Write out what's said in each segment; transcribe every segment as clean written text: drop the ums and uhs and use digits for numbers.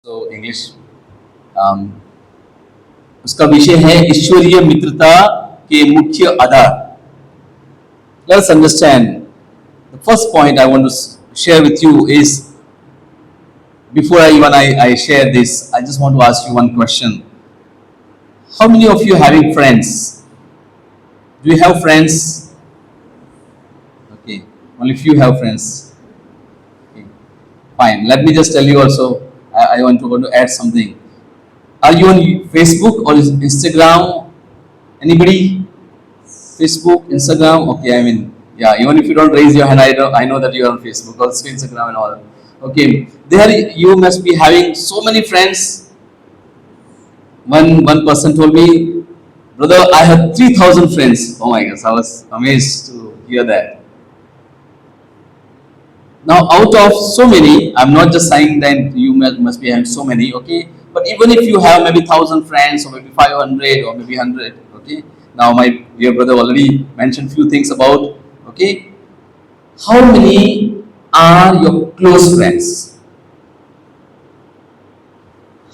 तो इंग्लिश उसका विषय है ईश्वरीय मित्रता के मुख्य आधार. Let's understand. The first point I want to share with you is before I share this, I just want to ask you one question. How many of you having friends? Do you have friends? Okay, only few have friends. Okay. Fine. Let me just tell you also. I want to add something. Are you on Facebook or Instagram? Anybody? Facebook, Instagram? Okay, I mean, yeah. Even if you don't raise your hand, I know that you are on Facebook, also Instagram and all. Okay, there you must be having so many friends. One person told me, brother, I have 3,000 friends. Oh my gosh, I was amazed to hear that. Now, out of so many, I'm not just saying that you must be having so many, okay? But even if you have maybe 1,000 friends, or maybe 500, or maybe 100, okay? Now, my dear brother already mentioned few things about, okay? How many are your close friends?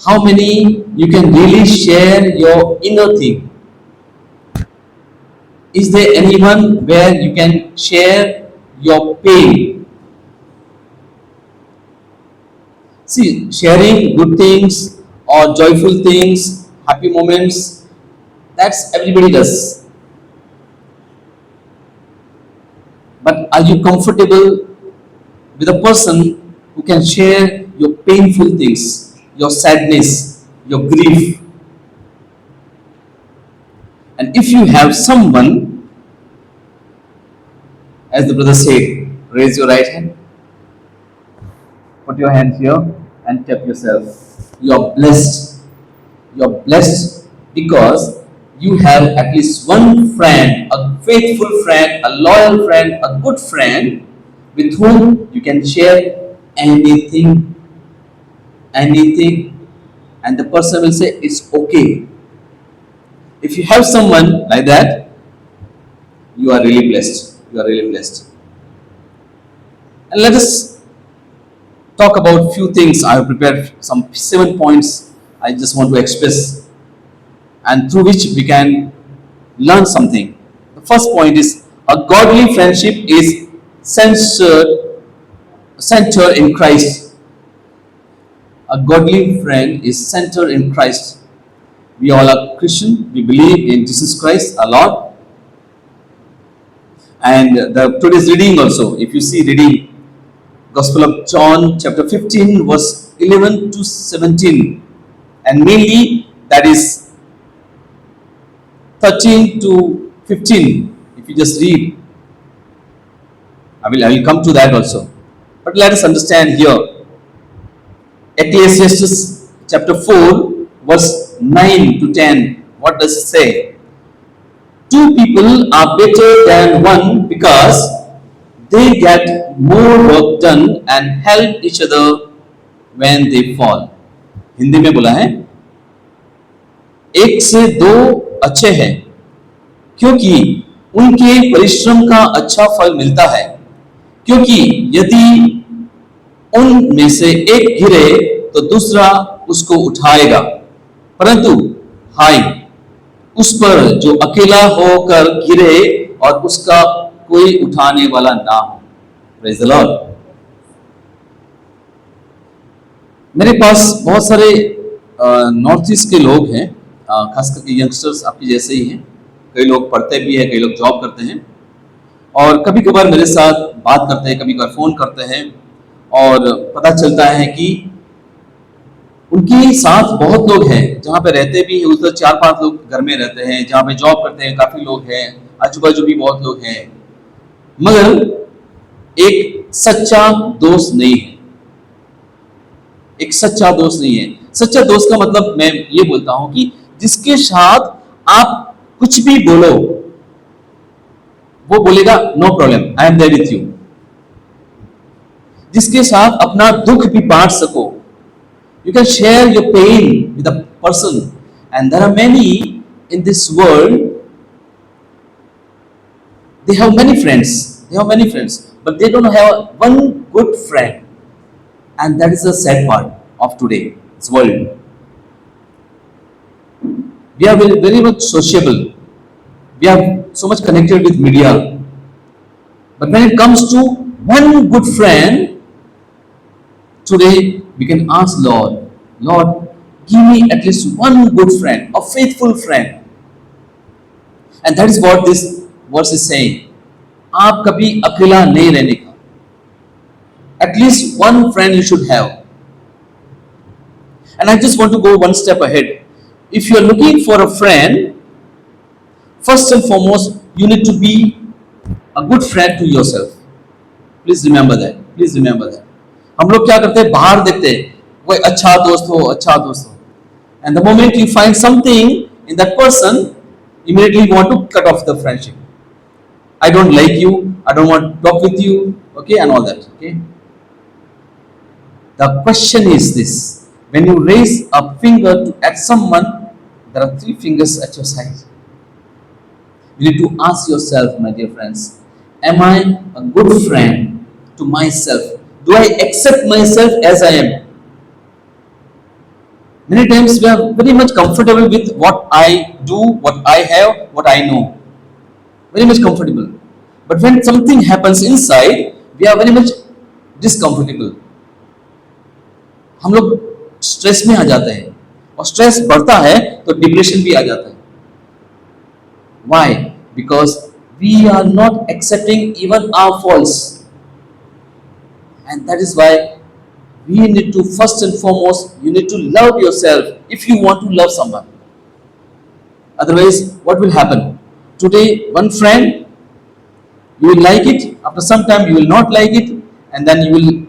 How many you can really share your inner thing? Is there anyone where you can share your pain? See, sharing good things or joyful things, happy moments, that's everybody does. But are you comfortable with a person who can share your painful things, your sadness, your grief? And if you have someone, as the brother said, raise your right hand, put your hands here and tap yourself. You are blessed. You are blessed because you have at least one friend, a faithful friend, a loyal friend, a good friend with whom you can share anything, anything, and the person will say it's okay. If you have someone like that, you are really blessed. You are really blessed. And let us talk about few things. I have prepared some 7 points I just want to express, and through which we can learn something. The first point is a godly friendship is centered in Christ. A godly friend is centered in Christ. We all are Christian. We believe in Jesus Christ, our Lord. And the today's reading also, if you see reading, Gospel of John chapter 15 verse 11 to 17, and mainly that is 13 to 15. If you just read, I will come to that also. But let us understand here. Ecclesiastes chapter 4 verse 9 to 10. What does it say? Two people are better than one because they get more work done and help each other when they fall. Hindi में बोला है, एक से दो अच्छे हैं क्योंकि उनके परिश्रम का अच्छा फल मिलता है. क्योंकि यदि उनमें से एक गिरे तो दूसरा उसको उठाएगा, परंतु हाय उस पर जो अकेला होकर गिरे और उसका कोई उठाने वाला ना हो. Praise the Lord. मेरे पास बहुत सारे नॉर्थ ईस्ट के लोग हैं, खास करके यंगस्टर्स आपके जैसे ही हैं. कई लोग पढ़ते भी हैं, कई लोग जॉब करते हैं, और कभी कभार मेरे साथ बात करते हैं, कभी कभार फ़ोन करते हैं, और पता चलता है कि उनके साथ बहुत लोग हैं, जहाँ पे रहते भी हैं उधर 4-5 लोग घर में रहते हैं, जहाँ पे जॉब करते हैं काफ़ी लोग हैं, आजू बाजू भी बहुत लोग हैं, मगर एक सच्चा दोस्त नहीं है. एक सच्चा दोस्त नहीं है. सच्चा दोस्त का मतलब मैं ये बोलता हूं कि जिसके साथ आप कुछ भी बोलो वो बोलेगा no problem, I am there with you. जिसके साथ अपना दुख भी बांट सको. You can share your pain with a person, and there are many in this world. They have many friends. They have many friends, but they don't have one good friend, and that is the sad part of today. this world. We are very much sociable. We are so much connected with media. But when it comes to one good friend, today we can ask Lord, Lord, give me at least one good friend, a faithful friend. And that is what this verse is saying. आप कभी अकेला नहीं रहने का. At least one friend you should have. And I just want to go one step ahead. If you are looking for a friend, first and foremost, you need to be a good friend to yourself. Please remember that. Please remember that. हम लोग क्या करते हैं, बाहर देखते हैं कोई अच्छा दोस्त हो, अच्छा दोस्त हो. And the moment you find something in that person, immediately you want to cut off the friendship. I don't like you, I don't want to talk with you, okay, and all that. Okay. The question is this: when you raise a finger to at someone, there are three fingers at your side. You need to ask yourself, my dear friends, am I a good friend to myself? Do I accept myself as I am? Many times we are very much comfortable with what I do, what I have, what I know. Very much comfortable. But when something happens inside, we are very much discomfortable. हम लोग stress में आ जाते हैं, और stress बढ़ता है तो depression भी आ जाता है. Why? Because we are not accepting even our faults. And that is why we need to, first and foremost, you need to love yourself if you want to love someone. Otherwise, what will happen? Today, one friend, you will like it, after some time you will not like it, and then you will,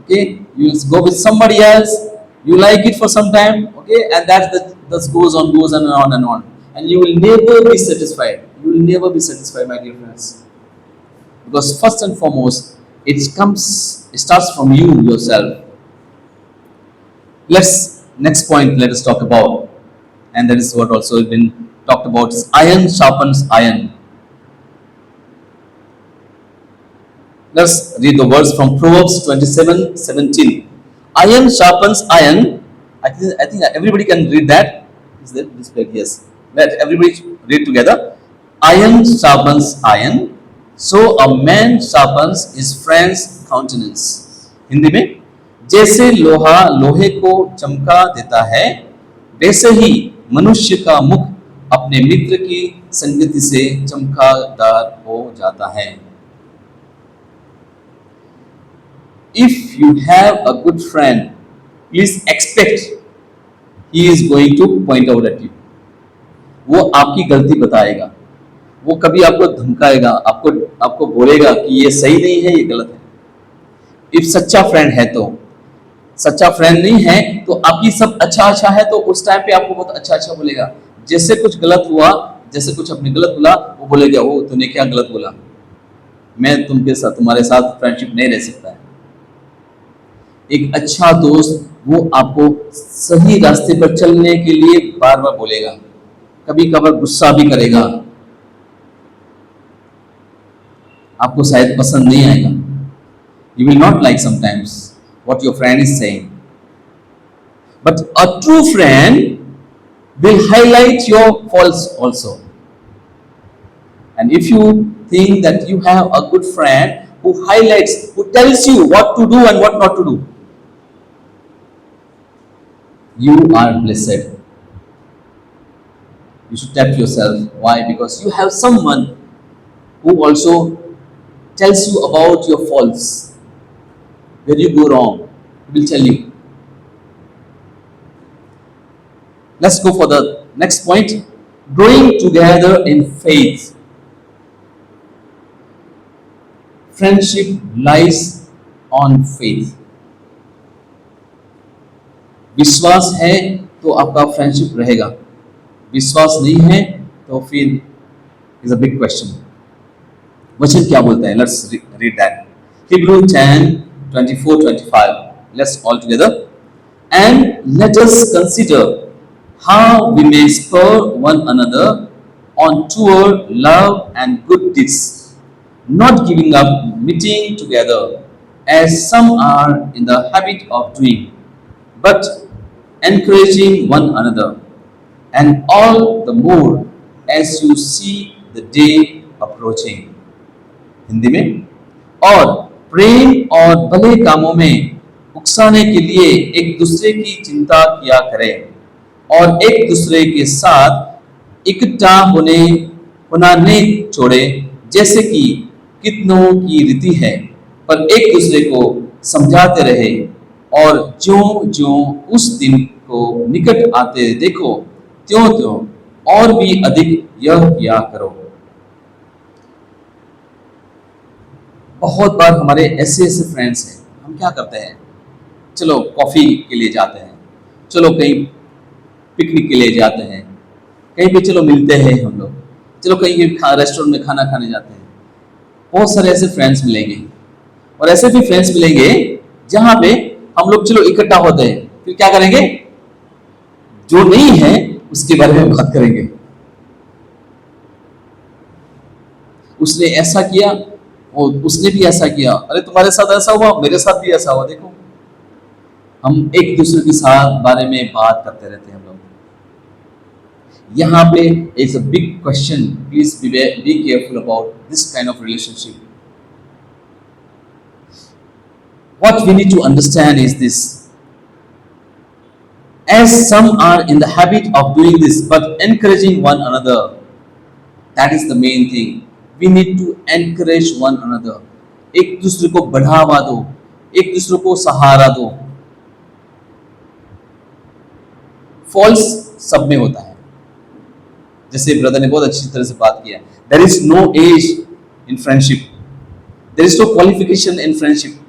okay, you will go with somebody else, you like it for some time, okay, and that goes on and on and on. And you will never be satisfied. You will never be satisfied, my dear friends. Because first and foremost, it starts from you yourself. Next point let us talk about, and that is what also has been talked about, is iron sharpens iron. Let's read the words from Proverbs 27:17. Iron sharpens iron. I think everybody can read that. Is that displayed? Yes. Let everybody read together. Iron sharpens iron, so a man sharpens his friend's countenance. Hindi में, जैसे लोहा लोहे को चमका देता है, वैसे ही मनुष्य का मुख अपने मित्र की संगति से चमकदार हो जाता है. If you have a good friend, please expect he is going to point out at you. वो आपकी गलती बताएगा, वो कभी आपको धमकाएगा, आपको बोलेगा कि ये सही नहीं है, ये गलत है. इफ सच्चा फ्रेंड है तो, सच्चा फ्रेंड नहीं है तो आपकी सब अच्छा है तो उस टाइम पे आपको बहुत अच्छा बोलेगा. जैसे कुछ गलत हुआ, जैसे कुछ अपने गलत बोला, वो बोलेगा वो तूने क्या गलत बोला, मैं तुम्हारे साथ फ्रेंडशिप नहीं रह सकता है. एक अच्छा दोस्त वो आपको सही रास्ते पर चलने के लिए बार बार बोलेगा, कभी कभार गुस्सा भी करेगा, आपको शायद पसंद नहीं आएगा. You will not like sometimes what your friend is saying. But a true friend will highlight your faults also. And if you think that you have a good friend who highlights, who tells you what to do and what not to do, you are blessed. You should tap yourself. Why? Because you have someone who also tells you about your faults. Where you go wrong, he will tell you. Let's go for the next point. Growing together in faith. Friendship lies on faith. विश्वास है तो आपका friendship रहेगा, विश्वास नहीं है तो फिर इज अ बिग क्वेश्चन. वचन क्या बोलता है? Let's read that. Hebrew 10:24-25. Let's all together. And let us consider how we may spur one another on toward love and good deeds, not giving up meeting together as some are in the habit of doing, but encouraging one another, and all the more as you see the day approaching. Hindi में, और प्रेम और भले कामों में उकसाने के लिए एक दूसरे की चिंता किया करें और एक दूसरे के साथ इकट्ठा होना नहीं छोड़े, जैसे कि कितनों की रीति है, पर एक दूसरे को समझाते रहे, और ज्यों ज्यों उस दिन को निकट आते देखो, त्यों त्यों और भी अधिक यह किया करो। बहुत बार हमारे ऐसे ऐसे फ्रेंड्स हैं, हम क्या करते हैं, चलो कॉफ़ी के लिए जाते हैं, चलो कहीं पिकनिक के लिए जाते हैं, कहीं पे चलो मिलते हैं हम लोग, चलो कहीं रेस्टोरेंट में खाना खाने जाते हैं। बहुत सारे ऐसे फ्रेंड्स मिलेंगे, और ऐसे भी फ्रेंड्स मिलेंगे जहाँ पे हम लोग चलो इकट्ठा होते हैं, फिर क्या करेंगे, जो नहीं है उसके बारे में बात करेंगे। उसने ऐसा किया और उसने भी ऐसा किया, अरे तुम्हारे साथ ऐसा हुआ, मेरे साथ भी ऐसा हुआ, देखो। हम एक दूसरे के साथ बारे में बात करते रहते हैं हम लोग। यहाँ पे it's a big question, please be careful about this kind of relationship. What we need to understand is this: as some are in the habit of doing this, but encouraging one another, that is the main thing. We need to encourage one another. एक दूसरे को बढ़ावा दो, एक दूसरे को सहारा दो। False सब में होता है, जैसे ब्रदर ने बहुत अच्छी तरह से बात किया। There is no age in friendship. There is no qualification in friendship.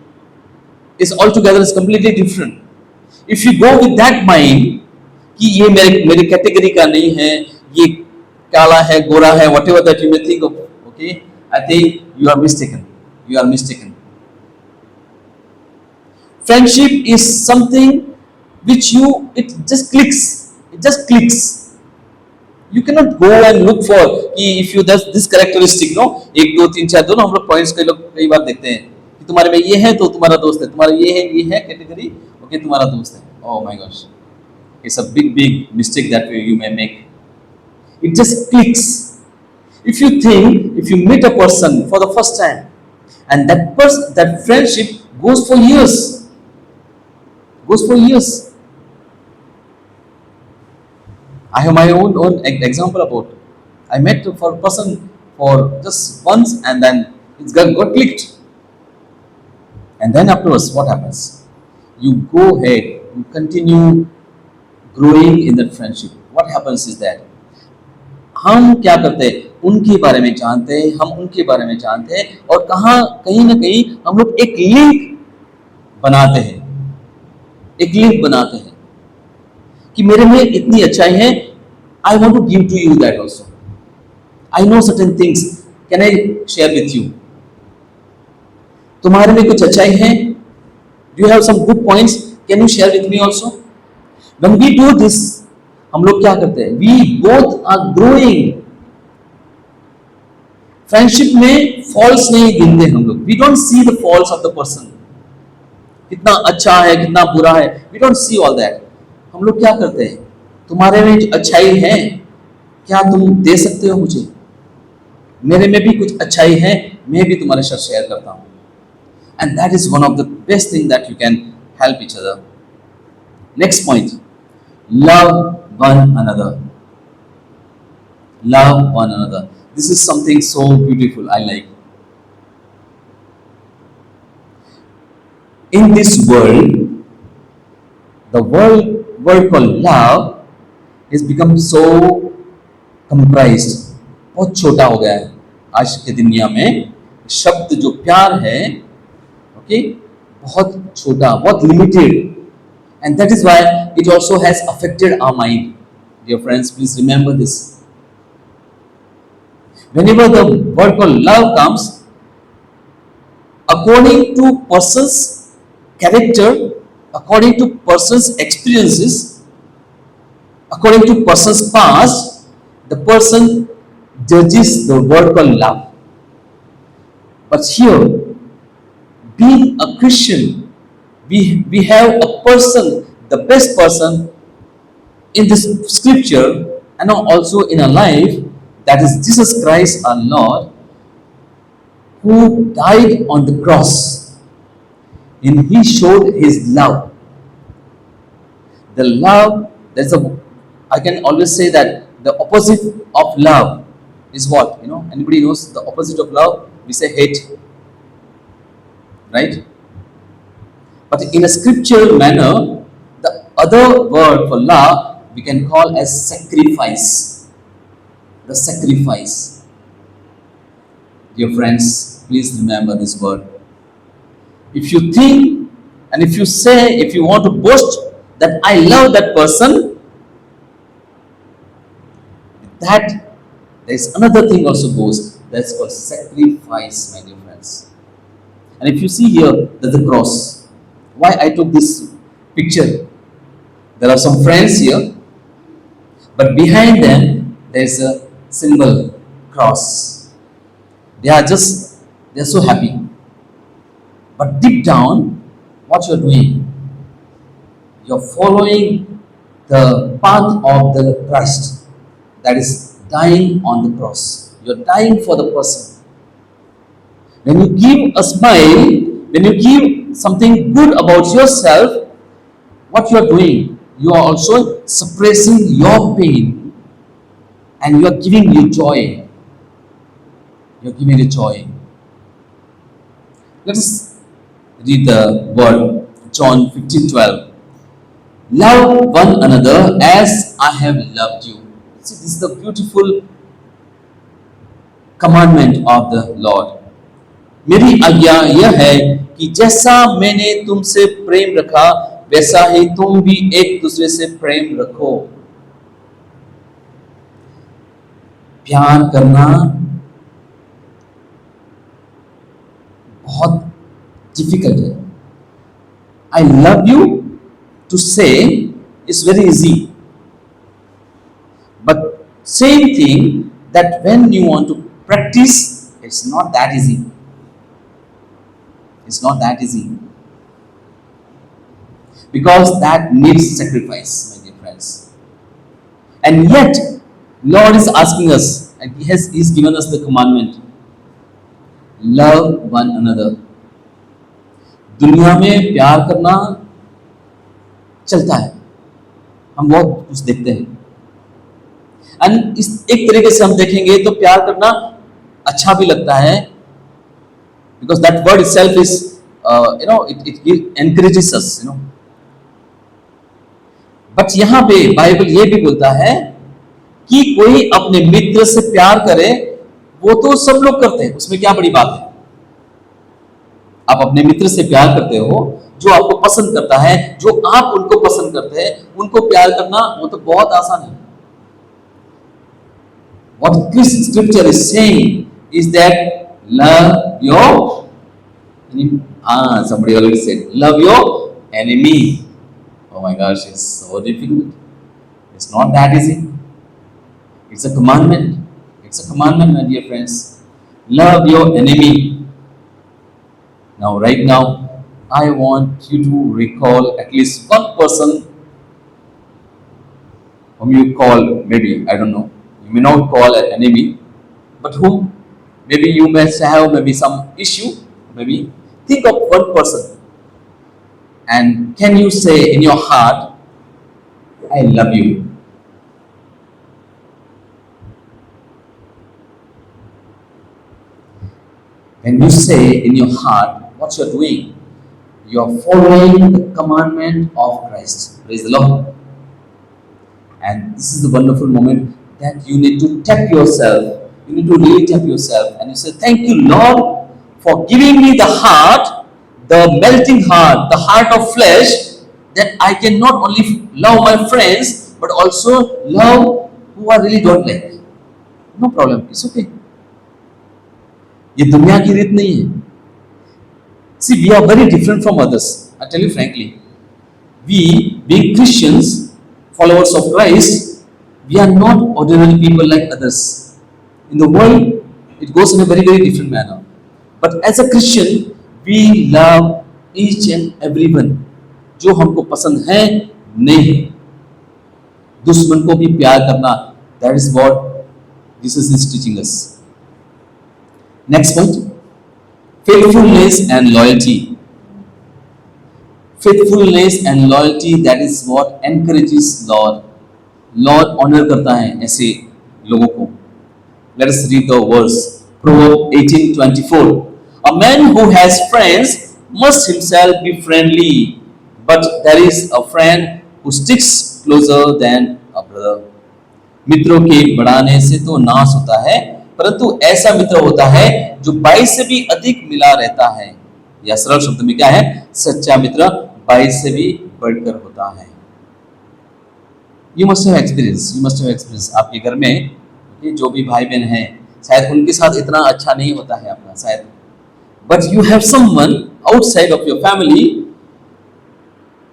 It's altogether is completely different. If you go with that mind कि ये मेरे कैटेगरी का नहीं है, ये काला है, गोरा है, whatever that you may think of, okay, I think you are mistaken. You are mistaken. Friendship is something which it just clicks. It just clicks. You cannot go and look for कि if you does this characteristic, no, 1 2 3 4 दोनों हम लोग points कई बार देखते हैं कि तुम्हारे में ये है तो तुम्हारा दोस्त है, तुम्हारा ये है कैटेगरी, ओके, तुम्हारा दोस्त है। Oh my gosh, it's a big mistake that you may make. It just clicks. If you meet a person for the first time, and that friendship goes for years, I have my own example about. I met for a person for just once, and then it's got clicked. And then afterwards, what happens? You go ahead, you continue growing in that friendship. What happens is that हम क्या करते हैं, उनके बारे में जानते हैं, हम उनके बारे में जानते हैं, और कहीं ना कहीं हम लोग एक लिंक बनाते हैं कि मेरे में इतनी अच्छाई है, I want to give to you that also. I know certain things, can I share with you? तुम्हारे में कुछ अच्छाई है, do you have some good points, can you share with me also? When we do this, हम लोग क्या करते हैं, we both are growing. Friendship में फॉल्स नहीं गिनते हम लोग। We don't see the faults of the person, कितना अच्छा है, कितना बुरा है, we don't see all that. हम लोग क्या करते हैं, तुम्हारे में अच्छाई है, क्या तुम दे सकते हो मुझे? मेरे में भी कुछ अच्छाई है, मैं भी तुम्हारे साथ शेयर करता हूं। And that is one of the best thing that you can help each other. Next point, love one another. Love one another, this is something so beautiful, I like. In this world, the word called love has become so comprised, बहुत छोटा हो गया है आज के दुनिया में। शब्द जो प्यार है, ओके, बहुत छोटा, बहुत limited, and that is why it also has affected our mind. Dear friends, please remember this. Whenever the word called love comes, according to person's character, according to person's experiences, according to person's past, the person judges the word called love. But here, being a Christian, we have a person, the best person in this scripture and also in our life, that is Jesus Christ our Lord, who died on the cross, and he showed his love. The love, there's a, I can always say that the opposite of love is what? Anybody knows the opposite of love? We say hate, right? But in a scriptural manner, the other word for love we can call as sacrifice. The sacrifice. Dear friends, please remember this word. If you think and if you say, if you want to boast that I love that person, that there is another thing also goes. That's called sacrifice, my dear friends. And if you see here, there's a cross. Why I took this picture? There are some friends here, but behind them there's a symbol, cross. They're so happy. But deep down, what you're doing, you're following the path of the Christ, that is dying on the cross. You're dying for the person. When you give a smile, when you give something good about yourself, what you are doing, you are also suppressing your pain and you are giving you joy. You're giving you joy. Let us read the word, John 15:12. Love one another as I have loved you. See, this is the beautiful commandment of the Lord. मेरी आज्ञा यह है कि जैसा मैंने तुमसे प्रेम रखा वैसा ही तुम भी एक दूसरे से प्रेम रखो. प्यार करना बहुत डिफिकल्ट है. I love you to say is very easy, but same thing that when you want to practice, it's not that easy. It's not that easy because that needs sacrifice, my dear friends. And yet, Lord is asking us, and He's given us the commandment: love one another. दुनिया में प्यार करना चलता है, हम बहुत कुछ देखते हैं. एंड इस एक तरीके से हम देखेंगे तो प्यार करना अच्छा भी लगता है, because that word itself is it encourages us. But यहाँ पे बाइबल ये भी बोलता है कि कोई अपने मित्र से प्यार करे, वो तो सब लोग करते हैं, उसमें क्या बड़ी बात है. आप अपने मित्र से प्यार करते हो, जो आपको पसंद करता है, जो आप उनको पसंद करते हैं, उनको प्यार करना वो तो बहुत आसान है. What this scripture is saying is that love your enemy. Somebody already said, love your enemy. Oh my gosh, it's so difficult. It's not that easy. It's a commandment. It's a commandment, my dear friends. Love your enemy. Now, right now, I want you to recall at least one person whom you call, maybe, I don't know, you may not call an enemy, but whom maybe you may have maybe some issue, maybe. Think of one person and can you say in your heart, I love you. When you say in your heart what you are doing, you are following the commandment of Christ. Praise the Lord. And this is the wonderful moment that you need to tap yourself. You need to really tap yourself and you say, thank you, Lord, for giving me the heart, the melting heart, the heart of flesh, that I can not only love my friends, but also love who I really don't like. No problem. It's okay. ये दुनिया की रीत नहीं है. See, we are very different from others. I tell you frankly, we, being Christians, followers of Christ, we are not ordinary people like others. In the world, it goes in a very, very different manner. But as a Christian, we love each and everyone. जो हमको पसंद है नहीं. दुश्मन को भी प्यार करना, that is what Jesus is teaching us. Next point, faithfulness and loyalty. Faithfulness and loyalty, that is what encourages Lord. Lord honor करता है ऐसे लोगों को. Let us read the verse. Proverbs 18:24. A man who has friends must himself be friendly, but there is a friend who sticks closer than a brother. मित्रों के बढ़ाने से तो नाश होता है, परंतु ऐसा मित्र होता है जो भाई से भी अधिक मिला रहता है. या सरल शब्द में क्या है, सच्चा मित्र भाई से भी बढ़कर होता है. यू मस्ट हैव एक्सपीरियंस आपके घर में ये जो भी भाई बहन हैं, शायद उनके साथ इतना अच्छा नहीं होता है अपना, शायद, but you have someone outside of your family,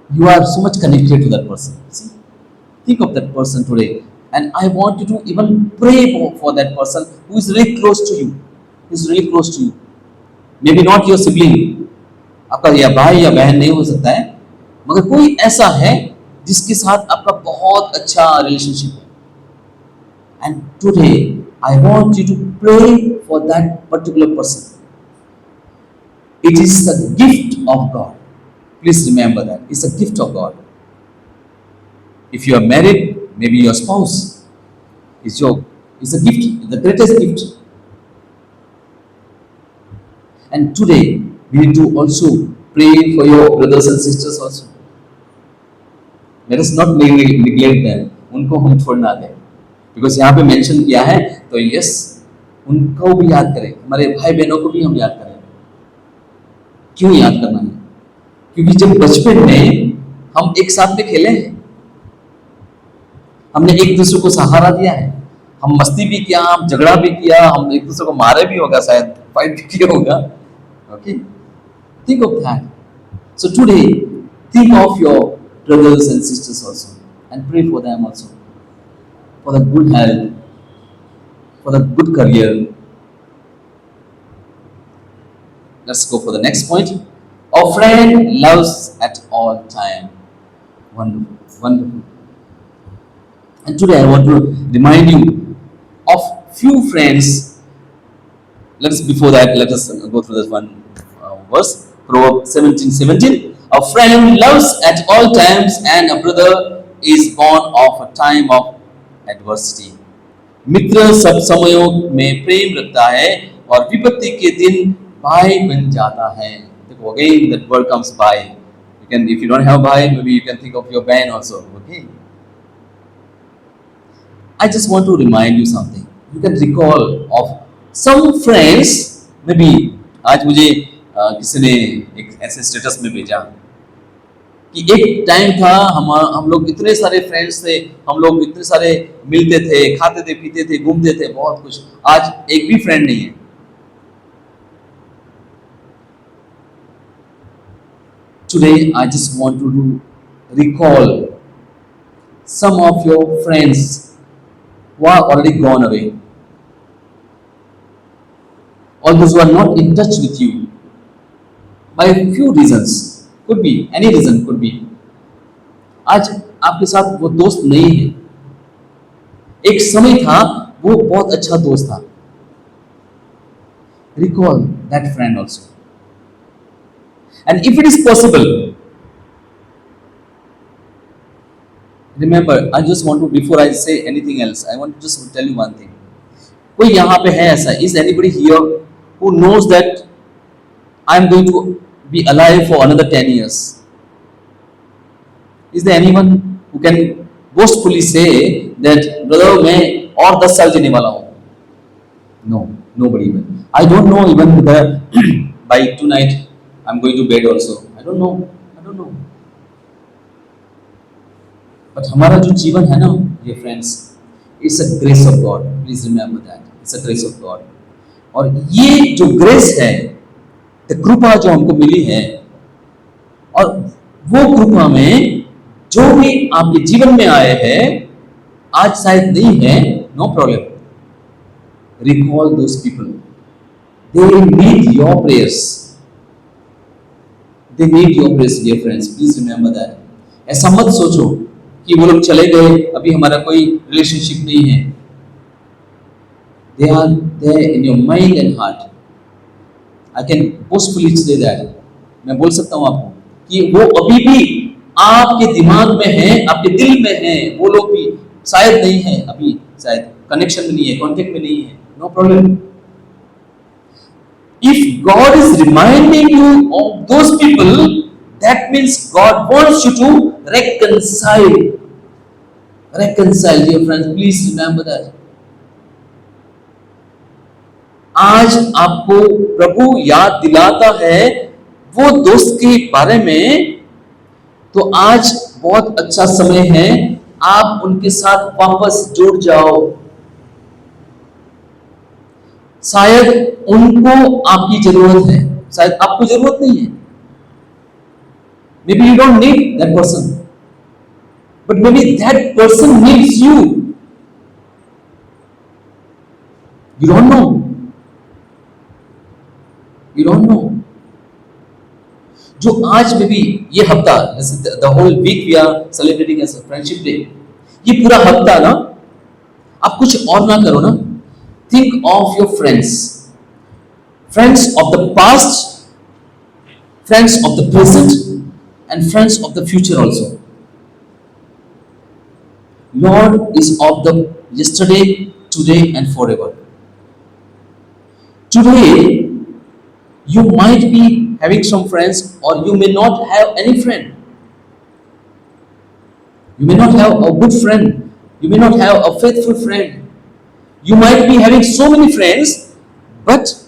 you are so much connected to that person. See, think of that person today, and I want you to even pray for that person who is really close to you. Who is really close to you. Maybe not your sibling, आपका या भाई या बहन नहीं हो सकता है, मगर कोई ऐसा है जिसके साथ आपका बहुत अच्छा रिलेशनशिप है. And today I want you to pray for that particular person. It is a gift of God. Please remember that. It's a gift of God. If you are married, maybe your spouse is a gift, the greatest gift. And today, we need to also pray for your brothers and sisters also. Let us not neglect them. उनको हम छोड़ना दें. Because यहाँ पे mention किया है, तो yes, उनको भी याद करें. हमारे भाई बहनों को भी हम याद करें. क्यों याद करना है? क्योंकि जब बचपन में हम एक साथ में खेले हैं, हमने एक दूसरे को सहारा दिया है, हम मस्ती भी किया, हम झगड़ा भी किया, हम एक दूसरे को मारे भी होगा, शायद फाइट भी किया होगा. Okay, think of that. So today think of your brothers and sisters also and pray for them also, for the good health, for the good career. Let's go for the next point. A friend loves at all time. Wonderful, wonderful. And today I want to remind you of few friends. Before that, let us go through this one verse. Proverbs 17:17. A friend loves at all times, and a brother is born of a time of adversity. मित्र सब समयों में प्रेम रखता है, और विपत्ति के दिन भाई बन जाता है. Again, that word comes by. You can, if you don't have by, maybe you can think of your band also. Okay. I just want to remind you something. You can recall of some friends. Maybe आज मुझे किसी ने एक ऐसे status में भेजा कि एक टाइम था, हम लोग इतने सारे फ्रेंड्स थे, हम लोग इतने सारे मिलते थे, खाते थे, पीते थे, घूमते थे, बहुत कुछ. आज एक भी फ्रेंड नहीं है. Today, I just want to recall some of your friends who are already gone away. All those who are not in touch with you by a few reasons. Could be, any reason could be. आज आपके साथ वो दोस्त नहीं है. एक समय था वो बहुत अच्छा दोस्त था. Recall that friend also. And if it is possible, remember, I just want to, before I say anything else, I want to just tell you one thing. कोई यहाँ पे है ऐसा? Is anybody here who knows that I am going to be alive for another 10 years? Is there anyone who can boastfully say that, brother, मैं और 10 साल जीने वाला हूँ? No, nobody even. I don't know even by tonight I'm going to bed also. I don't know. But हमारा जो जीवन है ना, ये friends, it's a grace of God. Please remember that. It's a grace of God. और ये जो grace है, the कृपा जो हमको मिली है, और वो कृपा में जो भी आपके जीवन में आए हैं, आज शायद नहीं है, no problem. Recall those people. They need your prayers. They need your prayers, dear friends. Please remember that. ऐसा मत सोचो कि वो लोग चले गए, अभी हमारा कोई रिलेशनशिप नहीं है. They are there in your mind and heart. I can boastfully say that. मैं बोल सकता हूँ आपको कि वो अभी भी आपके दिमाग में है, आपके दिल में है. वो लोग भी शायद नहीं है, अभी शायद कनेक्शन में नहीं है, कांटेक्ट में नहीं है. No problem. If God is reminding you of those people, that means God wants you to reconcile. Reconcile, dear friends. Please remember that. आज आपको प्रभु याद दिलाता है वो दोस्त के बारे में, तो आज बहुत अच्छा समय है, आप उनके साथ वापस जुड़ जाओ. शायद उनको आपकी जरूरत है, शायद आपको जरूरत नहीं है. Maybe you don't need that person, but maybe that person needs you. You don't know. You don't know. जो आज में भी ये हफ्ता, the whole week we are celebrating as a friendship day, ये पूरा हफ्ता ना आप कुछ और ना करो ना. Think of your friends, friends of the past, friends of the present, and friends of the future also. Lord is of the yesterday, today, and forever. Today, you might be having some friends, or you may not have any friend. You may not have a good friend. You may not have a faithful friend. You might be having so many friends, but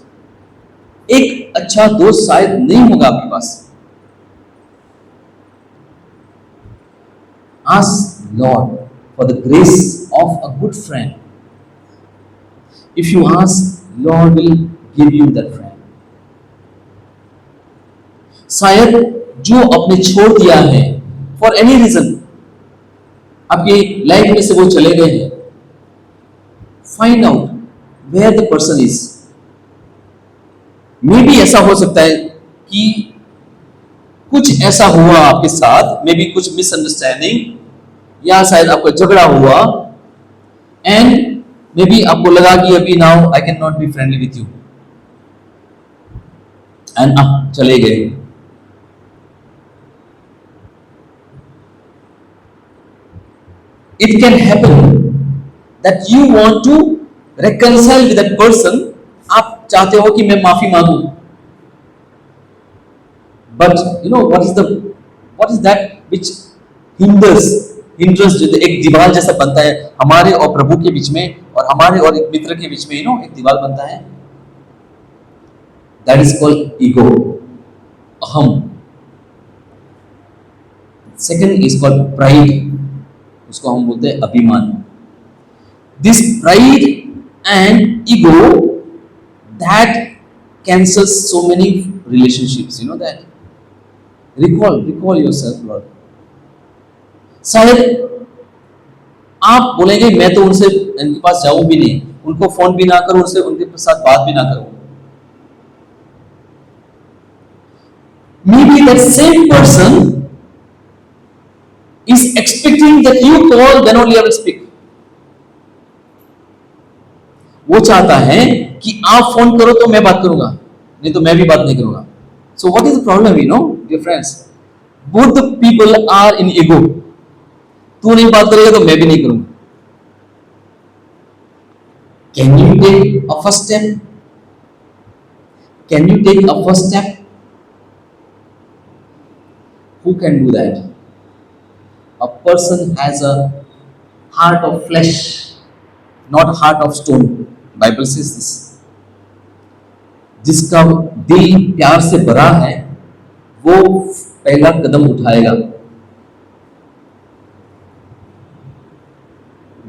एक अच्छा दोस्त शायद नहीं होगा आपके पास. Ask Lord for the grace of a good friend. If you ask, Lord will give you that friend. शायद जो आपने छोड़ दिया है for any reason, आपकी लाइफ में से वो चले गए हैं. Find out where the person is. Maybe ऐसा हो सकता है कि कुछ ऐसा हुआ आपके साथ, maybe कुछ मिसअंडरस्टैंडिंग, या शायद आपका झगड़ा हुआ, एंड maybe आपको लगा कि अभी now I cannot be friendly with you, and आप चले गए. It can happen that you want to reconcile with that person. आप चाहते हो कि मैं माफी मांगू, but you know what is that which hinders जो एक दीवार जैसा बनता है हमारे और प्रभु के बीच में, और हमारे और एक मित्र के बीच में, एक दीवार बनता है. That is called ego, अहम. Second is called pride, उसको हम बोलते हैं अभिमान. This pride and ego that cancels so many relationships. You know that. Recall yourself, Lord. शायद आप बोलेंगे मैं तो उनसे इनके पास जाऊं भी नहीं, उनको फोन भी ना करूं, उनसे उनके साथ बात भी ना करूं. Maybe that same person is expecting that you call, then only I will speak. वो चाहता है कि आप फोन करो तो मैं बात करूंगा, नहीं तो मैं भी बात नहीं करूंगा. So what is the problem, dear friends? Both the people are in ego. तू नहीं बात करेगा तो मैं भी नहीं करूंगा. Can you take a first step? Can you take a first step? Who can do that? A person has a heart of flesh, not heart of stone. Bible says this. जिसका दिल प्यार से भरा है वो पहला कदम उठाएगा.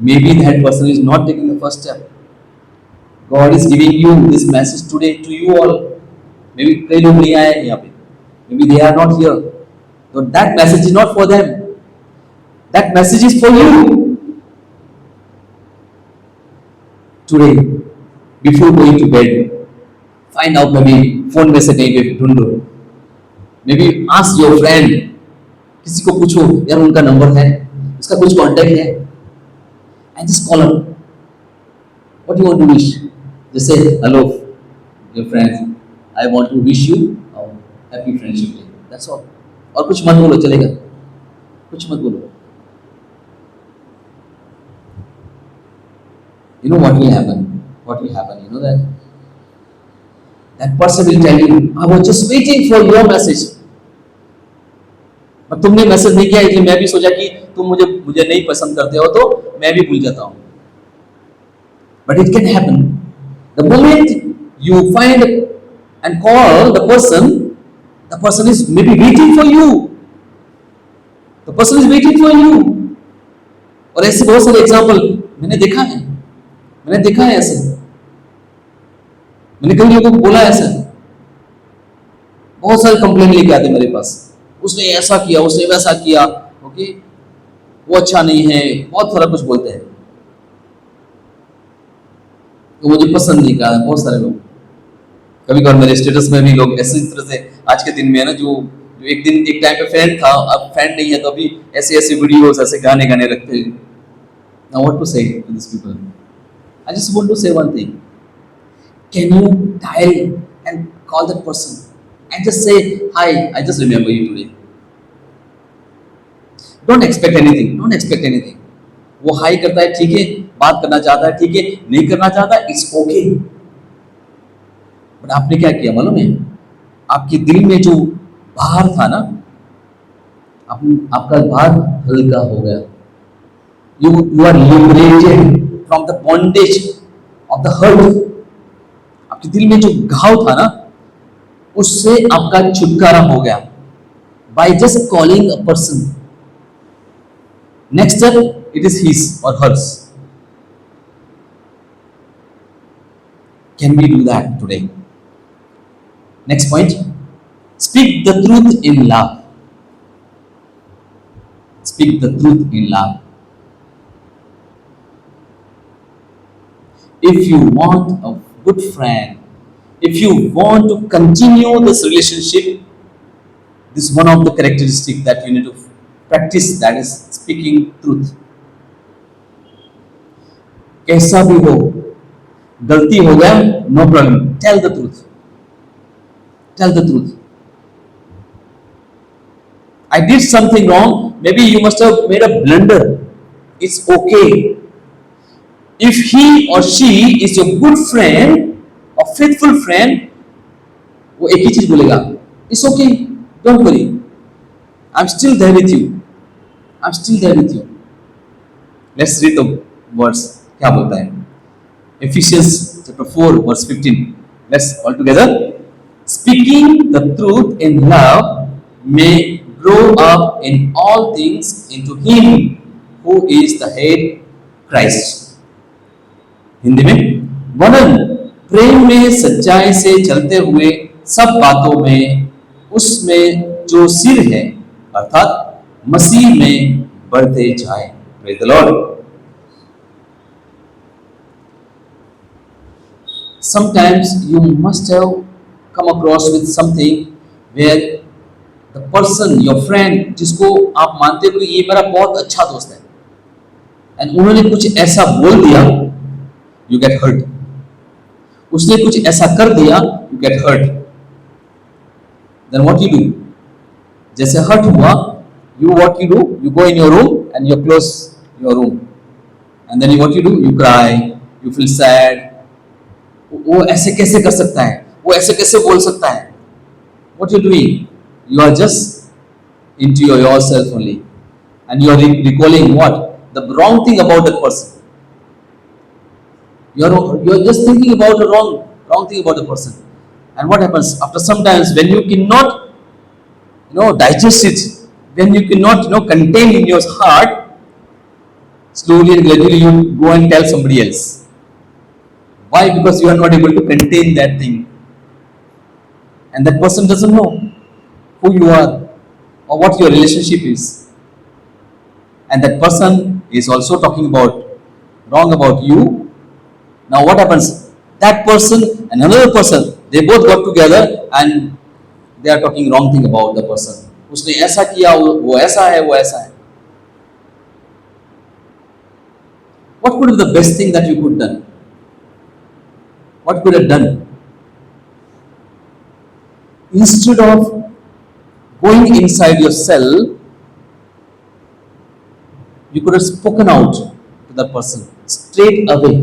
Maybe that person is not taking the first step. God is giving you this message today to you all. Maybe कई लोग नहीं आए यहाँ पे. Maybe they are not here. So that message is not for them. That message is for you. Today, before going to bed, find out, maybe phone में से कहीं पे ढूंढो. Maybe ask your friend. किसी को पूछो, यार उनका नंबर है, उसका कुछ कांटेक्ट है, and just call up, what you want to wish, जैसे hello your friends, I want to wish you happy friendship day, that's all. और कुछ मत बोलो, चलेगा, कुछ मत बोलो। You know what will happen? What will happen? You know that? That person will tell you, I was just waiting for your message. पर तुमने मैसेज नहीं किया, इसलिए मैं भी सोचा कि तुम मुझे नहीं पसंद करते हो, तो मैं भी भूल जाता हूं। But it can happen. The moment you find and call the person is maybe waiting for you. The person is waiting for you. और ऐसे बहुत सारे एग्जाम्पल मैंने देखा है ऐसे, मैंने कई लोगों को बोला ऐसा, बहुत सारे कंप्लेन लेके आते मेरे पास, उसने ऐसा किया, उसने वैसा किया, ओके, वो अच्छा नहीं है, बहुत सारा कुछ बोलते हैं, तो मुझे पसंद नहीं कहा। बहुत सारे लोग, कभी कभार मेरे स्टेटस में भी लोग ऐसी तरह से आज के दिन में है ना, जो एक टाइम पे फ्रेंड था, अब फ्रेंड नहीं है, तो अभी ऐसे वीडियोस, ऐसे गाने रखते हैं। Now what to say to these people? I just want to say one thing. Can you dial and call that person and just say, hi, I just remember you today. Don't expect anything. Don't expect anything. वो high करता है, ठीक है, बात करना चाहता है, ठीक है, नहीं करना चाहता, इट्स ओके। बट आपने क्या किया मालूम है? आपके दिल में जो भार था ना, आपका भार हल्का हो गया। You are liberated from the bondage of the hurt. आपके दिल में जो घाव था ना, उससे आपका छुटकारा हो गया by just calling a person. Next step, it is his or hers. Can we do that today? Next point, speak the truth in love. Speak the truth in love. If you want a good friend, if you want to continue this relationship, this is one of the characteristics that you need to practice, that is speaking truth. कैसा भी हो, गलती हो गया, no problem, tell the truth. Tell the truth. I did something wrong, maybe you must have made a blunder, it's okay. If he or she is your good friend or faithful friend, वो एक ही चीज बोलेगा, it's okay, don't worry, I'm still there with you, I'm still there with you. Let's read the words, क्या बोलता है? Ephesians chapter 4 verse 15. Let's all together. Speaking the truth in love may grow up in all things into him who is the head, Christ. Hindi में, वरन प्रेम में सच्चाई से चलते हुए सब बातों में उसमें जो सिर है अर्थात मसीह में बढ़ते जाए। Praise the Lord. Sometimes you must have come across with something where the person, your friend, जिसको आप मानते हो कि ये मेरा बहुत अच्छा दोस्त है, and उन्होंने कुछ ऐसा बोल दिया, you get hurt. उसने कुछ ऐसा कर दिया, you get hurt. Then what you do? जैसे hurt हुआ, what you do? You go in your room and you close your room. And then what you do? You cry, you feel sad. वो ऐसे कैसे कर सकता है? वो ऐसे कैसे बोल सकता है? What you doing? You are just into yourself only, and you are recalling what? The wrong thing about that person. You are just thinking about the wrong thing about the person. And what happens after sometimes when you cannot digest it, when you cannot contain in your heart, slowly and gradually you go and tell somebody else. Why? Because you are not able to contain that thing, and that person doesn't know who you are or what your relationship is, and that person is also talking about wrong about you. Now what happens? That person and another person, they both got together and they are talking wrong thing about the person. उसने ऐसा किया, वो ऐसा है, वो ऐसा है. What could be the best thing that you could done? What could have done? Instead of going inside your cell, you could have spoken out to that person straight away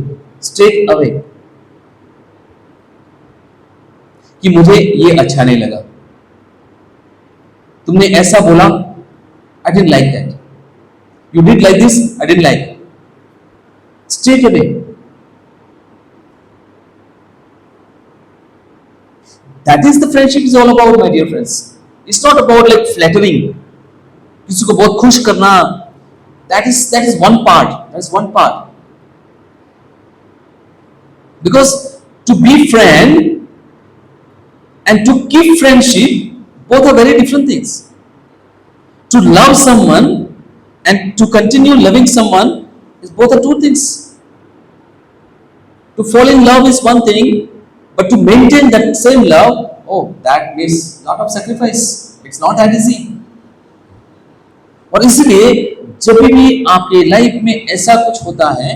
कि मुझे ये अच्छा नहीं लगा, तुमने ऐसा बोला, I didn't like that, you did like this, I didn't like, straight away. That is the friendship is all about, my dear friends. It's not about like flattering, किसी को बहुत खुश करना. That is one part. That is one part. Because to be friend and to keep friendship, both are very different things. To love someone and to continue loving someone is both are two things. To fall in love is one thing, but to maintain that same love, oh, that needs a lot of sacrifice. It's not that easy. और इसलिए जब भी आपके life में ऐसा कुछ होता है,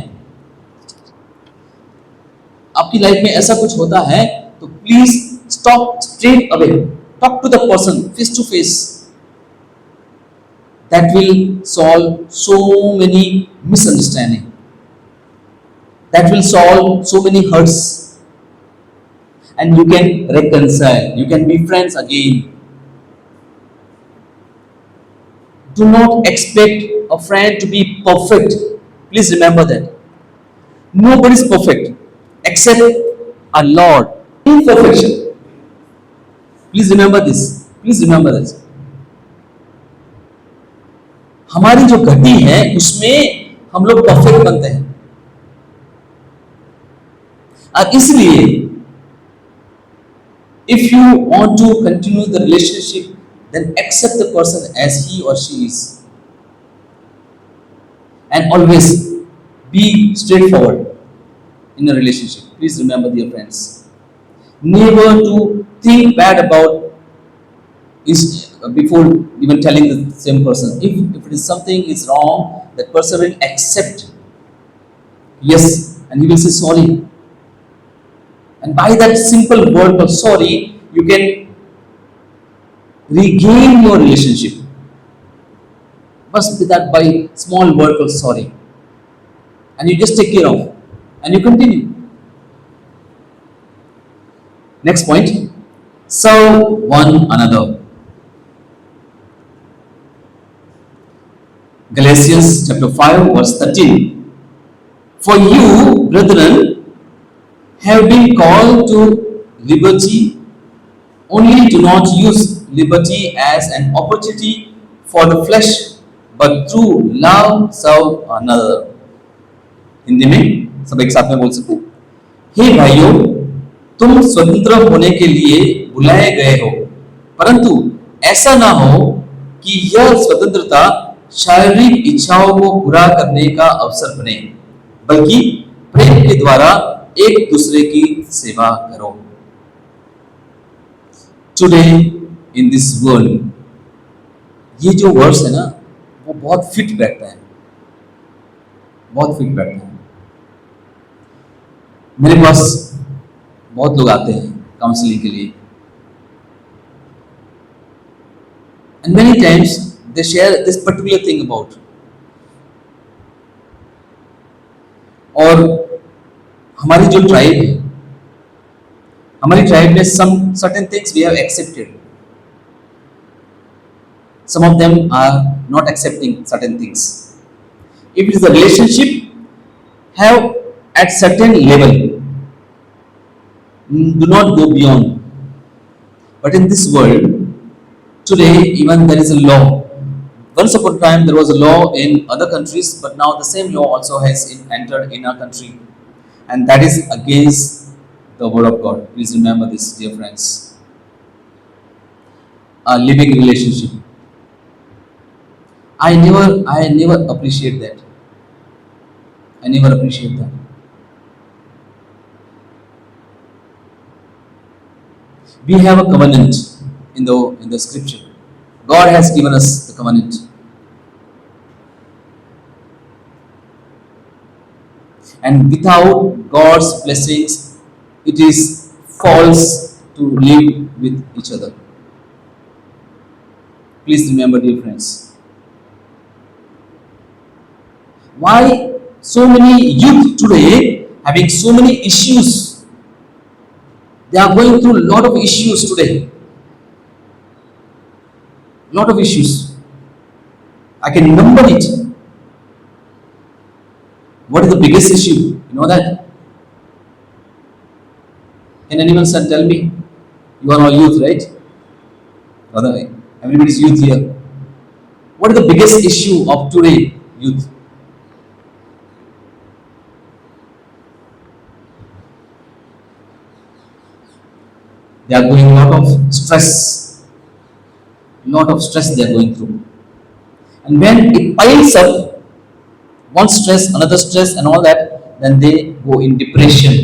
आपकी लाइफ में ऐसा कुछ होता है, तो please stop straight away, talk to the person face to face. That will solve so many misunderstanding. That will solve so many hurts. And you can reconcile. You can be friends again. Do not expect a friend to be perfect. Please remember that. Nobody is perfect except our Lord. Imperfection. Please remember this. Please remember this. हमारी जो गति है उसमें हम लोग perfect बनते हैं, और इसलिए if you want to continue the relationship, then accept the person as he or she is, and always be straightforward in a relationship. Please remember, dear friends, never to think bad about is before even telling the same person. If it is something is wrong, that person will accept, yes, and he will say sorry. And by that simple word of sorry, you can regain your relationship. First with that by small word of sorry, and you just take care of, and you continue. Next point, serve one another. Galatians chapter 5 verse 13. For you, brethren, have been called to liberty, only do not use liberty as an opportunity for the flesh, but through love serve another. Hindi में सब एक साथ में बोल सकते हैं. हे भाइयों, तुम स्वतंत्र होने के लिए बुलाए गए हो, परंतु ऐसा ना हो कि यह स्वतंत्रता शारीरिक इच्छाओं को पूरा करने का अवसर बने, बल्कि प्रेम के द्वारा एक दूसरे की सेवा करो. टुडे इन दिस वर्ल्ड, ये जो वर्ड्स है ना, वो बहुत फिट बैठता है, बहुत फिट बैठता है. मेरे पास बहुत लोग आते हैं काउंसलिंग के लिए, and many times they share this particular thing about, और हमारी जो ट्राइब है, हमारी ट्राइब में some certain things we have accepted, some of them are not accepting certain things. If it is a relationship, have at certain level, do not go beyond. But in this world today, even there is a law. Once upon a time there was a law in other countries, but now the same law also has entered in our country, and that is against the word of God. Please remember this, dear friends. A living relationship, I never appreciate that. I never appreciate that. We have a covenant in the scripture. God has given us the covenant. and without God's blessings, it is false to live with each other. Please remember, dear friends, why so many youth today having so many issues. They are going through a lot of issues today. Lot of issues. I can number it. What is the biggest issue? You know that? Can anyone tell me? You are all youth, right? Brother, everybody is youth here. What is the biggest issue of today, youth? They are going lot of stress. Lot of stress they are going through. And when it piles up, one stress, another stress, and all that, then they go in depression.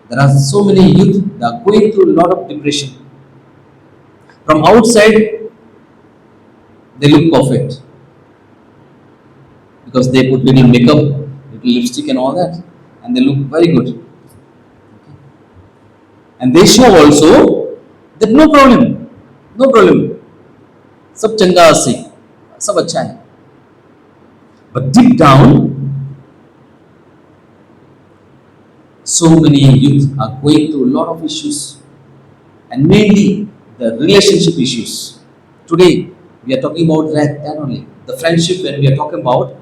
There are so many youth that are going through a lot of depression. From outside, they look perfect because they put little makeup, little lipstick, and all that, and they look very good. And they show also that no problem, no problem. सब चंगा से सब अच्छा है. But deep down, so many youth are going through a lot of issues, and mainly the relationship issues. Today, we are talking about that only. The friendship, when we are talking about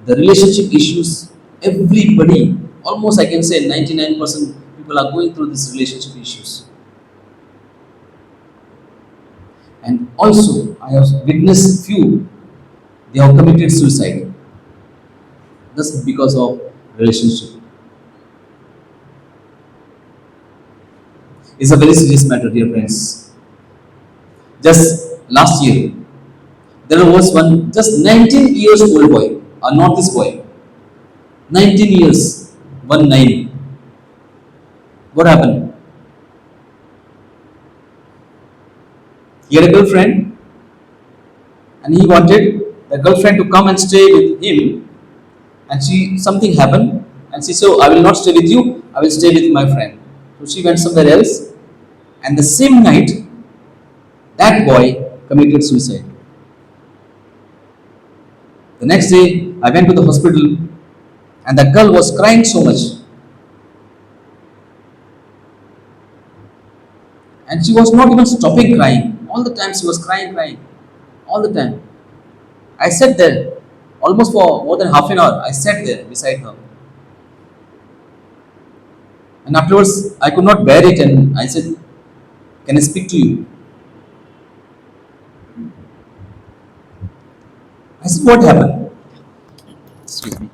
the relationship issues, everybody, almost I can say 99% people are going through these relationship issues. And also, I have witnessed few, they have committed suicide just because of relationship. It's a very serious matter, dear friends. Just last year, there was one just 19 years old boy, not this boy, 19 years, 19. What happened? He had a girlfriend, and he wanted the girlfriend to come and stay with him. And something happened, and she said, "I will not stay with you. I will stay with my friend." So she went somewhere else, and the same night, that boy committed suicide. The next day, I went to the hospital, and the girl was crying so much. And she was not even stopping crying. All the time she was crying. All the time. I sat there almost for more than half an hour. I sat there beside her. And afterwards, I could not bear it, and I said, "Can I speak to you?" I said, "What happened?" Excuse me.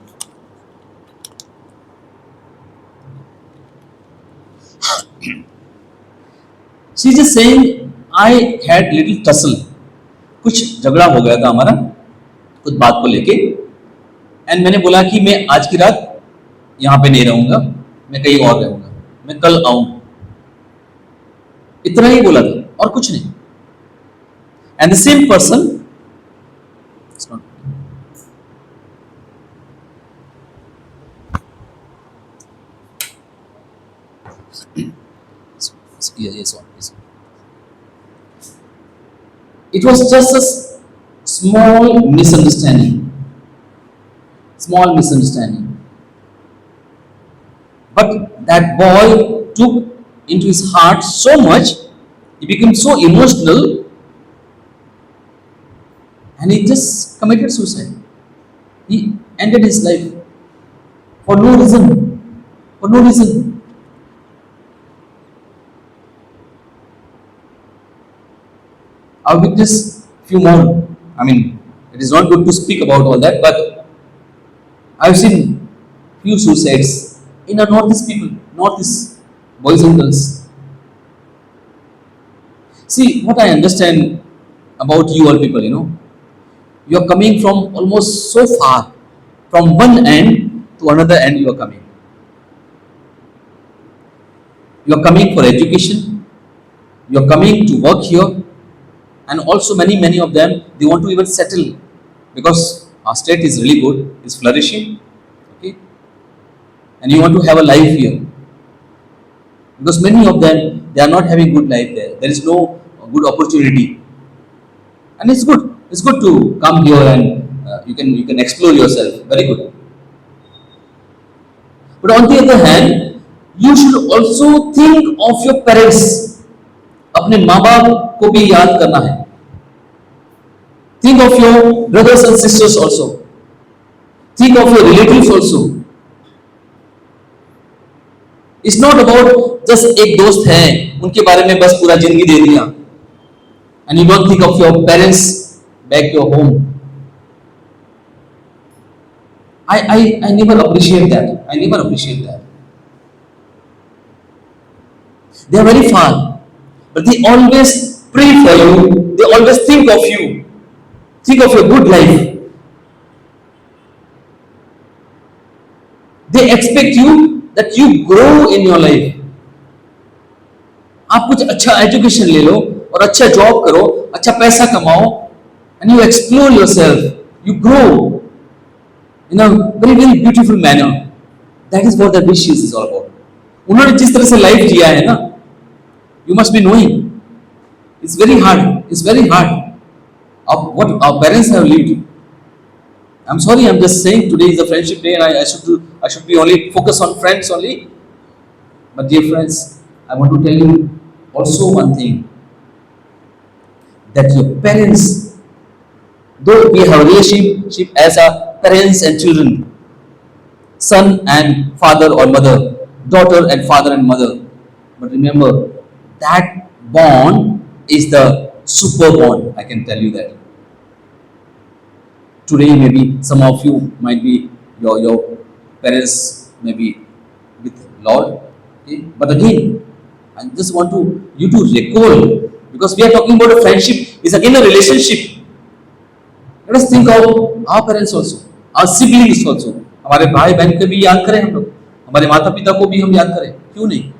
She's just saying, I had little tussle. कुछ झगड़ा हो गया था हमारा कुछ बात को लेके, एंड मैंने बोला कि मैं आज की रात यहाँ पे नहीं रहूंगा, मैं कहीं और रहूंगा, मैं कल आऊंगा. इतना ही बोला था और कुछ नहीं. And the same person, it was just a small misunderstanding. Small misunderstanding. But that boy took into his heart so much, he became so emotional, and he just committed suicide. He ended his life for no reason. For no reason. I've witnessed few more. I mean, it is not good to speak about all that, but I've seen few suicides in our Northeast people, Northeast boys and girls. See, what I understand about you all people, you are coming from almost so far, from one end to another end you are coming. You are coming for education, you are coming to work here, and also many of them, they want to even settle because our state is really good, is flourishing. Okay, and you want to have a life here, because many of them, they are not having good life there. There is no good opportunity, and it's good. It's good to come here and you can explore yourself. Very good. But on the other hand, you should also think of your parents. अपने माँ बाप को भी याद करना है. Think of your brothers and sisters also. Think of your relatives also. It's not about just एक दोस्त है, उनके बारे में बस पूरा जिंदगी दे दिया, and you don't think of your parents back your home. I never appreciate that. I never appreciate that. They are very far, but they always pray for you. They always think of you. Think of your good life. They expect you that you grow in your life. आप कुछ अच्छा education ले लो और अच्छा job करो, अच्छा पैसा कमाओ, and you explore yourself. You grow in a very very beautiful manner. That is what the wishes is all about. उन्होंने जिस तरह से लाइफ जिया है ना, you must be knowing. It's very hard. It's very hard. Of what our parents have lived. I'm sorry, I'm just saying today is a friendship day, and I should be only focus on friends only. But dear friends, I want to tell you also one thing, that your parents, though we have a relationship as a parents and children, son and father or mother, daughter and father and mother, but remember that bond is the super bond. I can tell you that. Today maybe some of you might be your parents may be with Lord, okay? But again, I just want you to recall, because we are talking about a friendship, is again a relationship. Let us think of our parents also, our siblings also. हमारे भाई बहन को भी याद करें हम लोग, हमारे माता पिता को भी हम याद करें, क्यों नहीं?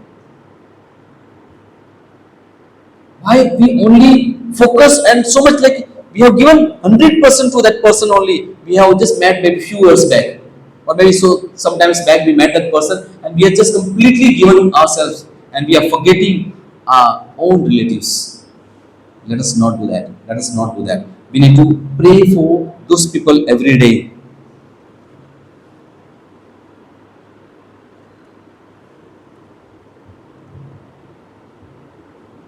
Why we only focus and so much like we have given 100% to that person only. We have just met maybe few years back, or maybe so sometimes back we met that person and we have just completely given ourselves and we are forgetting our own relatives. Let us not do that. Let us not do that. We need to pray for those people every day.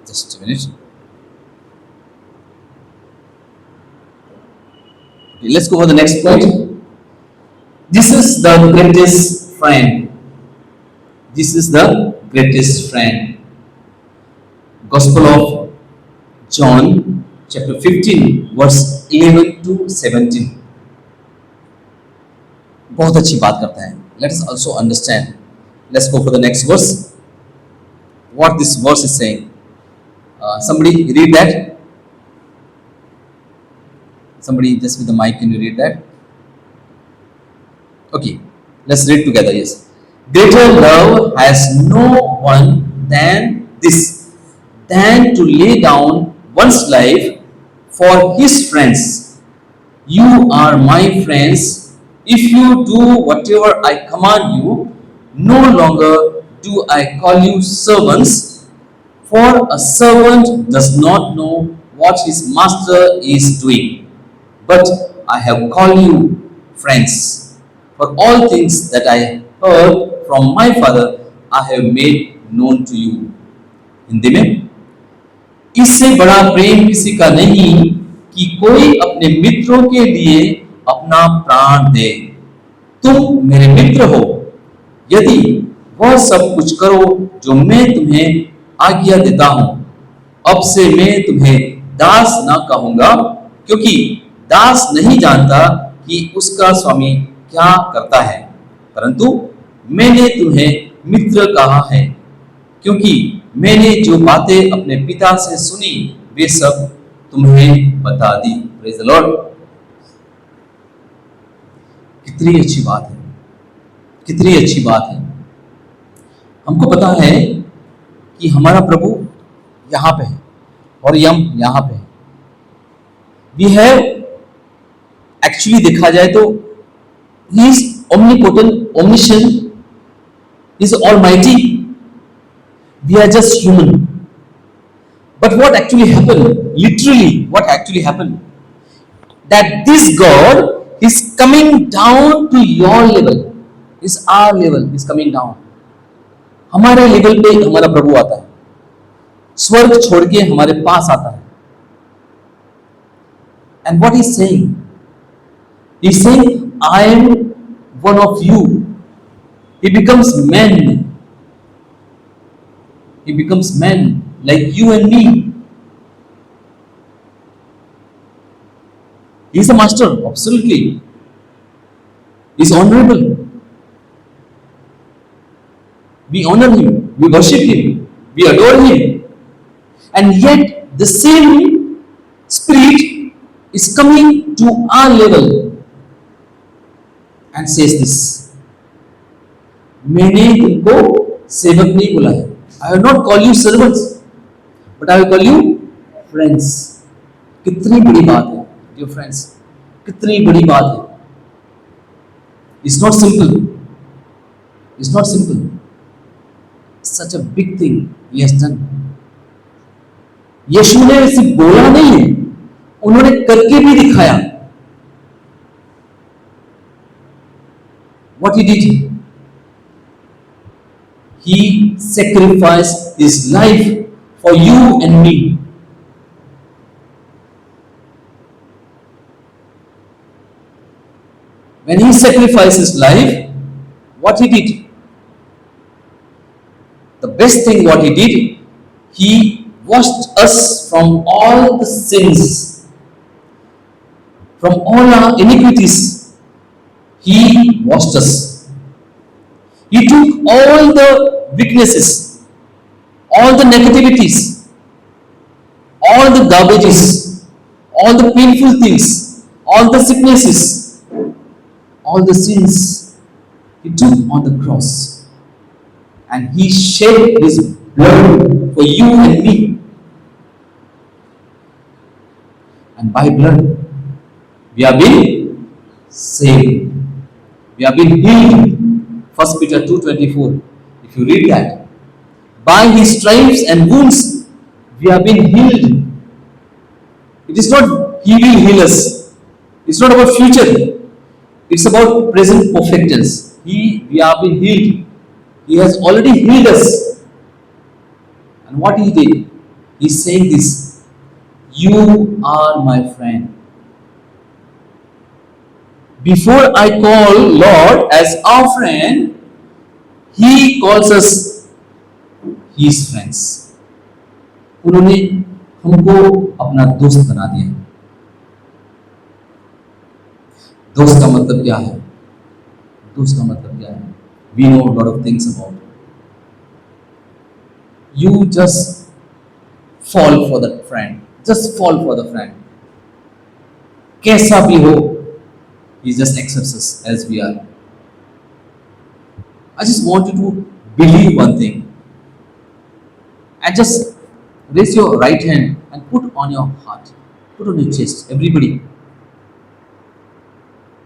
Just a minute. Okay, let's go for the next point. This is the greatest friend. This is the greatest friend. Gospel of John, chapter 15, verse 11 to 17. बहुत अच्छी बात करता है. Let us also understand. Let's go for the next verse. What this verse is saying. Somebody read that. Somebody just with the mic, can you read that? Okay, let's read together. Yes. Greater love has no one than this, than to lay down one's life for his friends. You are my friends if you do whatever I command you. No longer do I call you servants, for a servant does not know what his master is doing. But I have called you friends. For all things that I heard from my Father, I have made known to you. Hindi में, इससे बड़ा प्रेम किसी का नहीं कि कोई अपने मित्रों के लिए अपना प्राण दे. तुम मेरे मित्र हो यदि वह सब कुछ करो जो मैं तुम्हें आज्ञा देता हूं. अब से मैं तुम्हें दास न कहूंगा, क्योंकि दास नहीं जानता कि उसका स्वामी क्या करता है, परंतु मैंने तुम्हें मित्र कहा है, क्योंकि मैंने जो बातें अपने पिता से सुनी वे सब तुम्हें बता दी. Praise the Lord. कितनी अच्छी बात है, कितनी अच्छी बात है. हमको पता है कि हमारा प्रभु यहाँ पे है और हम यहाँ पे है. वी हैव एक्चुअली देखा जाए तो he is omnipotent, omniscient, He's almighty. We are just human. But what actually happened, literally what actually happened, that this God is coming down to your level, is our level, is coming down. हमारे level पे हमारा प्रभु आता है, स्वर्ग छोड़ के हमारे पास आता है. And what he's saying? He's saying, I am one of you. He becomes man. He becomes man like you and me. He's a master, absolutely. He's honorable. We honor him, we worship him, we adore him. And yet the same spirit is coming to our level and says this, मैंने तुमको सेवक नहीं बुलाया. I will not call you servants, but I will call you friends. कितनी बड़ी बात है, dear friends, कितनी बड़ी बात है. It's not simple. It's not simple. Such a big thing he has done. यीशु ने सिर्फ बोला नहीं है, उन्होंने करके भी दिखाया. What he did? He sacrificed his life for you and me. When he sacrificed his life, what he did? The best thing what he did, he washed us from all the sins, from all our iniquities. He washed us. He took all the weaknesses, all the negativities, all the garbages, all the painful things, all the sicknesses, all the sins. He took on the cross. And he shed his blood for you and me. And by blood, we have been saved. We have been healed. 1 Peter 2:24. If you read that, by his stripes and wounds, we have been healed. It is not he will heal us. It's not about future. It's about present perfectness. We have been healed. He has already healed us. And what he did? He's saying this, you are my friend. Before I call Lord as our friend, he calls us his friends. उन्होंने हमको अपना दोस्त बना दिया. दोस्त का मतलब क्या है? दोस्त का मतलब क्या है? We know a lot of things about it. You just fall for that friend. Just fall for the friend. कैसा भी हो, he just accepts us as we are. I just want you to believe one thing. And just raise your right hand and put on your heart. Put on your chest, everybody.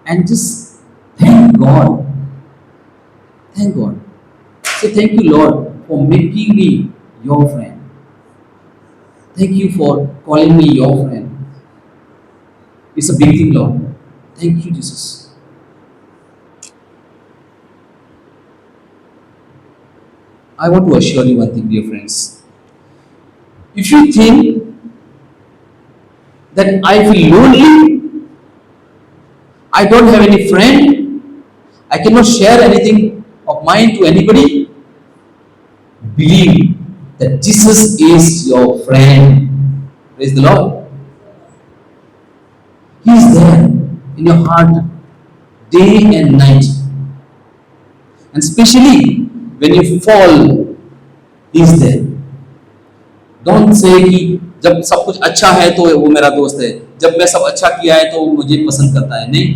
And just thank God. Thank God. Say thank you, Lord, for making me your friend. Thank you for calling me your friend. It's a big thing, Lord. Thank you, Jesus. I want to assure you one thing, dear friends. If you think that I feel lonely, I don't have any friend, I cannot share anything of mine to anybody, believe that Jesus is your friend. Praise the Lord. He is there in your heart day and night. And especially when you fall, He is there. Don't say कि जब सब कुछ अच्छा है तो वो मेरा दोस्त है, जब मैं सब अच्छा किया है तो वो मुझे पसंद करता है. नहीं,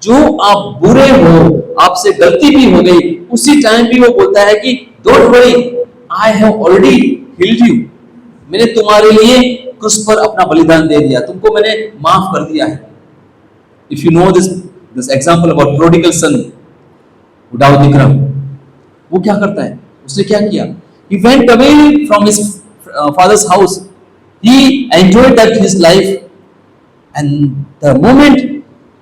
जो आप बुरे हो, आपसे गलती भी हो गई, उसी टाइम भी वो बोलता है कि don't worry, I have already heeled you. मैंने तुम्हारे लिए क्रूस पर अपना बलिदान दे दिया, तुमको मैंने माफ कर दिया है. If you know this example about prodigal son, Dawood Ikram, वो क्या करता है, उसने क्या किया? He went away from his father's house. He enjoyed that his life, and the moment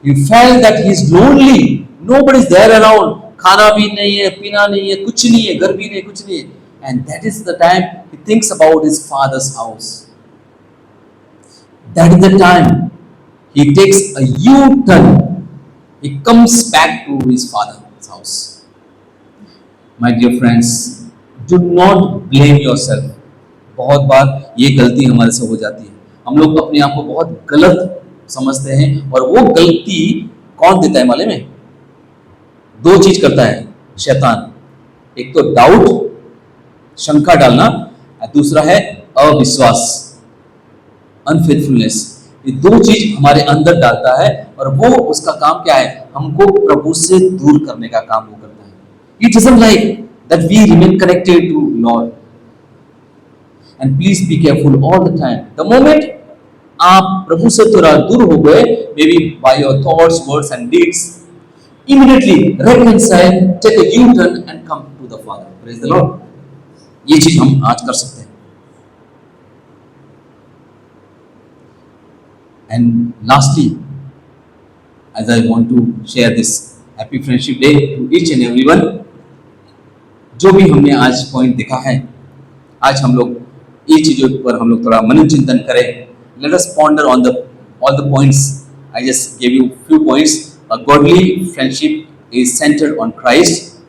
he felt that he is lonely, nobody is there around, खाना भी नहीं है, पीना नहीं है, कुछ नहीं है, घर भी नहीं, कुछ नहीं है, and that is the time he thinks about his father's house. That is the time he takes a U-turn. He comes back to his father's house. My dear friends, do not blame yourself. बहुत बार ये गलती हमारे से हो जाती है, हम लोग अपने आप को बहुत गलत समझते हैं, और वो गलती कौन देता है मालूम है? दो चीज करता है शैतान, एक तो डाउट, शंका डालना, और दूसरा है अविश्वास, अनफेथफुलनेस। ये दो चीज हमारे अंदर डालता है, और वो उसका काम क्या है? हमको प्रभु से दूर करने का काम वो करता है। It doesn't like that we remain connected to Lord. And please be careful all the time. The moment आप प्रभु से थोड़ा दूर हो गए, maybe by your thoughts, words and deeds, immediately reconcile, take a U-turn and come to the Father. Praise the Lord. ये चीज हम आज कर सकते हैं। And lastly, as I want to share this happy friendship day to each and everyone, जो भी हमने आज पॉइंट देखा है, आज हम लोग ये चीजों पर हम लोग थोड़ा मनन चिंतन करें। Let us ponder on all the points. I just gave you few points. A godly friendship is centered on Christ.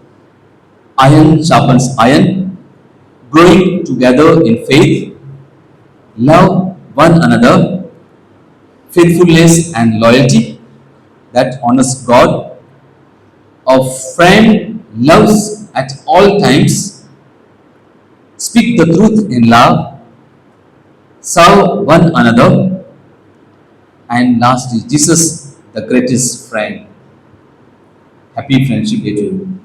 Iron sharpens iron. Growing together in faith. Love one another. Faithfulness and loyalty that honors God. A friend loves at all times. Speak the truth in love. Serve one another. And lastly, Jesus, the greatest friend. Happy friendship day to you.